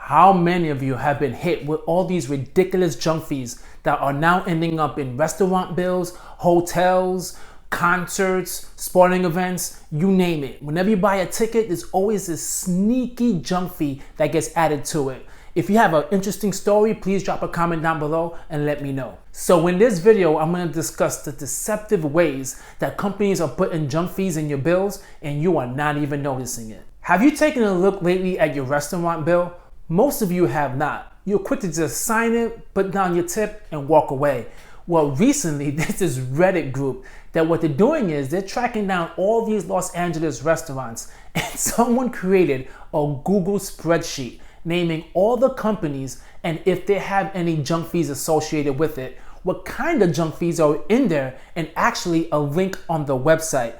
How many of you have been hit with all these ridiculous junk fees that are now ending up in restaurant bills, hotels, concerts, sporting events, you name it. Whenever you buy a ticket, there's always this sneaky junk fee that gets added to it. If you have an interesting story, please drop a comment down below and let me know. So in this video, I'm going to discuss the deceptive ways that companies are putting junk fees in your bills and you are not even noticing it. Have you taken a look lately at your restaurant bill? Most of you have not. You're quick to just sign it, put down your tip, and walk away. Well, recently, there's this Reddit group that what they're doing is they're tracking down all these Los Angeles restaurants, and someone created a Google spreadsheet naming all the companies and if they have any junk fees associated with it, what kind of junk fees are in there, and actually a link on the website.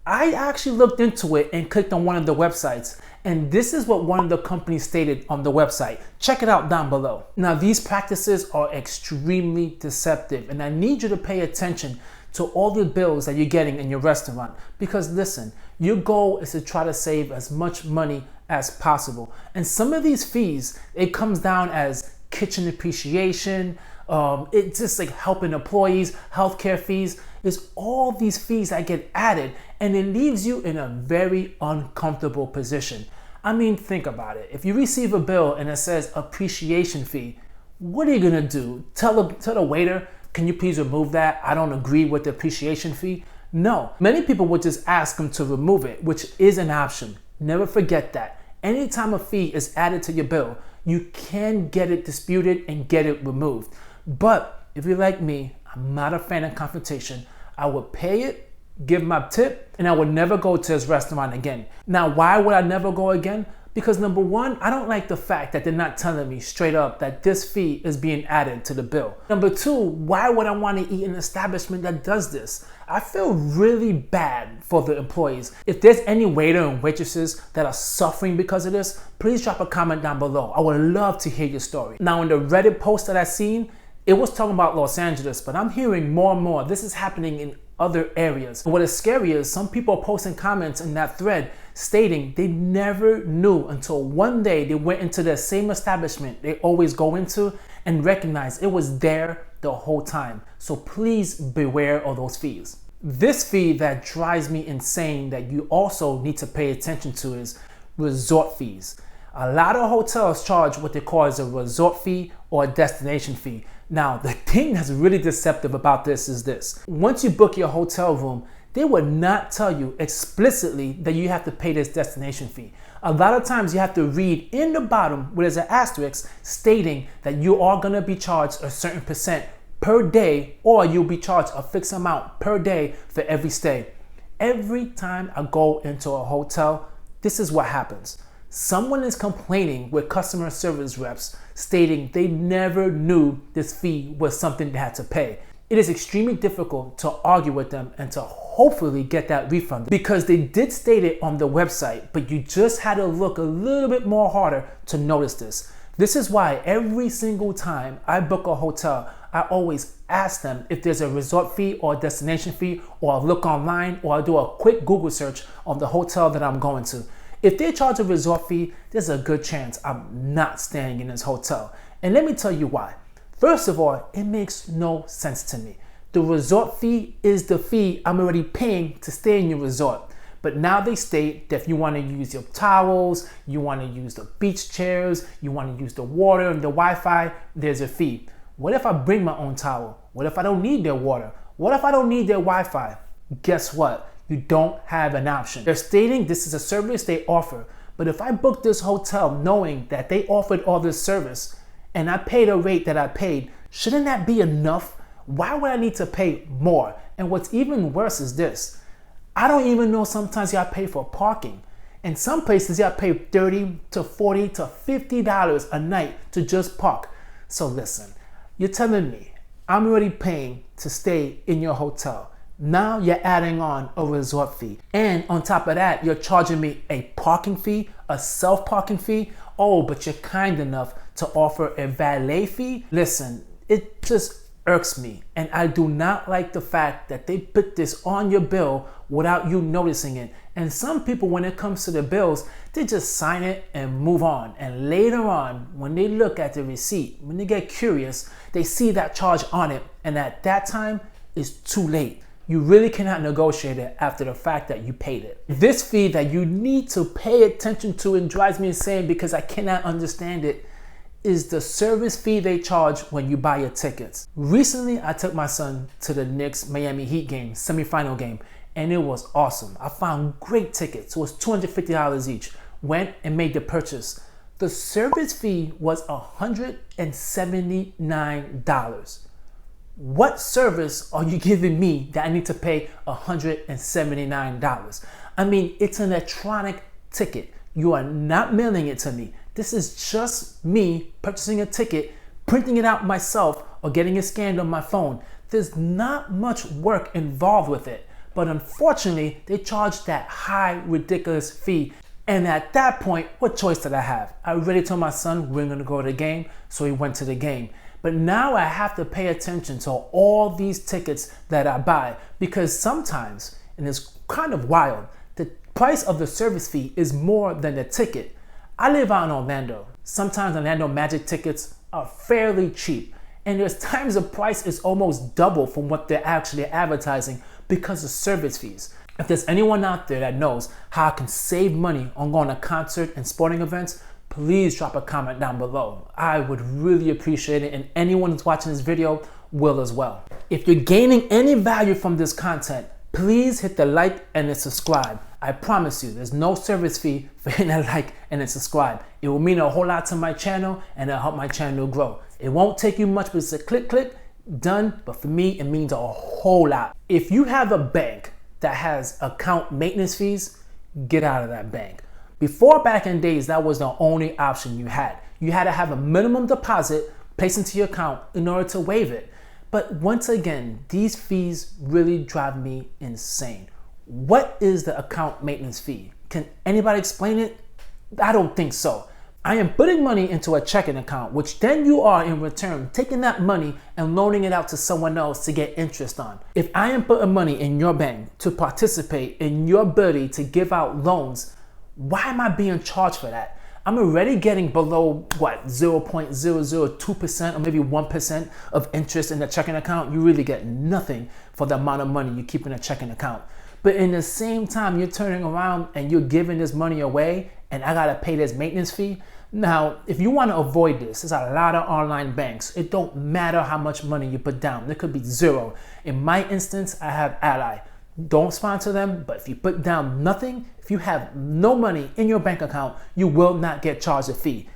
I actually looked into it and clicked on one of the websites, and this is what one of the companies stated on the website. Check it out down below. Now, these practices are extremely deceptive, and I need you to pay attention to all the bills that you're getting in your restaurant, because listen, your goal is to try to save as much money as possible. And some of these fees, it comes down as kitchen appreciation, it's just like helping employees, healthcare fees. There's all these fees that get added, and it leaves you in a very uncomfortable position. I mean, think about it. If you receive a bill and it says appreciation fee, what are you gonna do? Tell the waiter, can you please remove that? I don't agree with the appreciation fee. No, many people would just ask them to remove it, which is an option. Never forget that. Anytime a fee is added to your bill, you can get it disputed and get it removed. But if you're like me, I'm not a fan of confrontation. I would pay it, give my tip, and I would never go to this restaurant again. Now, why would I never go again? Because number one, I don't like the fact that they're not telling me straight up that this fee is being added to the bill. Number two, why would I want to eat in an establishment that does this? I feel really bad for the employees. If there's any waiter and waitresses that are suffering because of this, please drop a comment down below. I would love to hear your story. Now, in the Reddit post that I seen, it was talking about Los Angeles, but I'm hearing more and more this is happening in other areas. And what is scary is some people are posting comments in that thread stating they never knew until one day they went into the same establishment they always go into and recognized it was there the whole time. So please beware of those fees. This fee that drives me insane that you also need to pay attention to is resort fees. A lot of hotels charge what they call as a resort fee or a destination fee. Now, the thing that's really deceptive about this is this. Once you book your hotel room, they would not tell you explicitly that you have to pay this destination fee. A lot of times you have to read in the bottom where there's an asterisk stating that you are going to be charged a certain percent per day, or you'll be charged a fixed amount per day for every stay. Every time I go into a hotel, this is what happens. Someone is complaining with customer service reps stating they never knew this fee was something they had to pay. It is extremely difficult to argue with them and to hopefully get that refund, because they did state it on the website, but you just had to look a little bit more harder to notice this. This is why every single time I book a hotel, I always ask them if there's a resort fee or a destination fee, or I look online, or I do a quick Google search on the hotel that I'm going to. If they charge a resort fee, there's a good chance I'm not staying in this hotel. And let me tell you why. First of all, it makes no sense to me. The resort fee is the fee I'm already paying to stay in your resort. But now they state that if you want to use your towels, you want to use the beach chairs, you want to use the water and the Wi-Fi, there's a fee. What if I bring my own towel? What if I don't need their water? What if I don't need their Wi-Fi? Guess what? You don't have an option. They're stating this is a service they offer, but if I book this hotel knowing that they offered all this service and I paid a rate that I paid, shouldn't that be enough? Why would I need to pay more? And what's even worse is this. I don't even know sometimes you gotta pay for parking. In some places you gotta pay $30 to $40 to $50 a night to just park. So listen, you're telling me I'm already paying to stay in your hotel. Now you're adding on a resort fee. And on top of that, you're charging me a parking fee, a self-parking fee. Oh, but you're kind enough to offer a valet fee. Listen, it just irks me, and I do not like the fact that they put this on your bill without you noticing it. And some people, when it comes to the bills, they just sign it and move on. And later on, when they look at the receipt, when they get curious, they see that charge on it, and at that time, it's too late. You really cannot negotiate it after the fact that you paid it. This fee that you need to pay attention to and drives me insane because I cannot understand it is the service fee they charge when you buy your tickets. Recently, I took my son to the Knicks Miami Heat game, semifinal game, and it was awesome. I found great tickets. It was $250 each. Went and made the purchase. The service fee was $179. What service are you giving me that I need to pay $179? I mean, it's an electronic ticket. You are not mailing it to me. This is just me purchasing a ticket, printing it out myself, or getting it scanned on my phone. There's not much work involved with it, but unfortunately, they charge that high, ridiculous fee. And at that point, what choice did I have? I already told my son we're gonna go to the game, so he went to the game. But now I have to pay attention to all these tickets that I buy because sometimes, and it's kind of wild, the price of the service fee is more than the ticket. I live out in Orlando. Sometimes Orlando Magic tickets are fairly cheap, and there's times the price is almost double from what they're actually advertising because of service fees. If there's anyone out there that knows how I can save money on going to concert and sporting events, please drop a comment down below. I would really appreciate it, and anyone who's watching this video will as well. If you're gaining any value from this content, please hit the like and the subscribe. I promise you, there's no service fee for hitting a like and a subscribe. It will mean a whole lot to my channel, and it'll help my channel grow. It won't take you much, but it's a click, done. But for me, it means a whole lot. If you have a bank that has account maintenance fees, get out of that bank. Before, back in days, that was the only option you had. You had to have a minimum deposit placed into your account in order to waive it. But once again, these fees really drive me insane. What is the account maintenance fee? Can anybody explain it? I don't think so. I am putting money into a checking account, which then you are in return taking that money and loaning it out to someone else to get interest on. If I am putting money in your bank to participate in your ability to give out loans, why am I being charged for that? I'm already getting below, 0.002% or maybe 1% of interest in the checking account. You really get nothing for the amount of money you keep in a checking account. But in the same time, you're turning around and you're giving this money away and I gotta pay this maintenance fee. Now, if you wanna avoid this, there's a lot of online banks. It don't matter how much money you put down. There could be zero. In my instance, I have Ally. Don't sponsor them, but if you put down nothing, if you have no money in your bank account, you will not get charged a fee.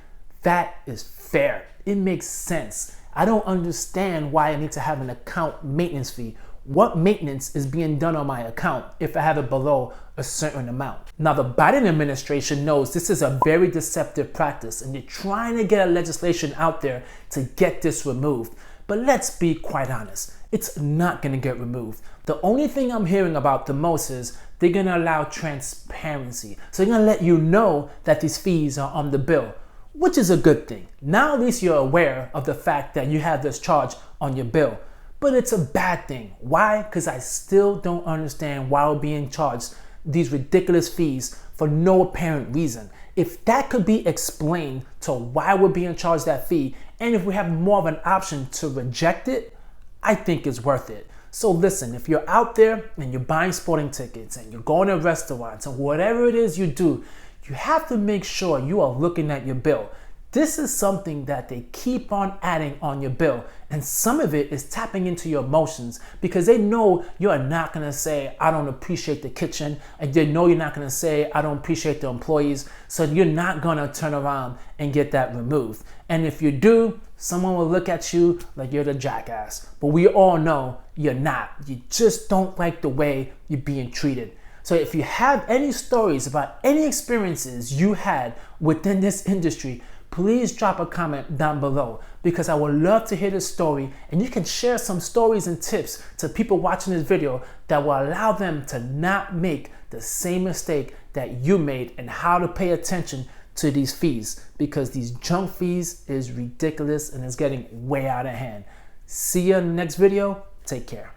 That is fair. It makes sense. I don't understand why I need to have an account maintenance fee. What maintenance is being done on my account if I have it below a certain amount? Now, the Biden administration knows this is a very deceptive practice, and they're trying to get a legislation out there to get this removed. But let's be quite honest, it's not gonna get removed. The only thing I'm hearing about the most is they're gonna allow transparency. So they're gonna let you know that these fees are on the bill, which is a good thing. Now at least you're aware of the fact that you have this charge on your bill. But it's a bad thing. Why? Because I still don't understand why we're being charged these ridiculous fees for no apparent reason. If that could be explained to why we're being charged that fee, and if we have more of an option to reject it, I think it's worth it. So listen, if you're out there and you're buying sporting tickets and you're going to restaurants and whatever it is you do, you have to make sure you are looking at your bill. This is something that they keep on adding on your bill, and some of it is tapping into your emotions because they know you're not gonna say, I don't appreciate the kitchen, and they know you're not gonna say, I don't appreciate the employees, so you're not gonna turn around and get that removed. And if you do, someone will look at you like you're the jackass, but we all know you're not. You just don't like the way you're being treated. So if you have any stories about any experiences you had within this industry, please drop a comment down below because I would love to hear the story, and you can share some stories and tips to people watching this video that will allow them to not make the same mistake that you made and how to pay attention to these fees, because these junk fees is ridiculous and it's getting way out of hand. See you in the next video. Take care.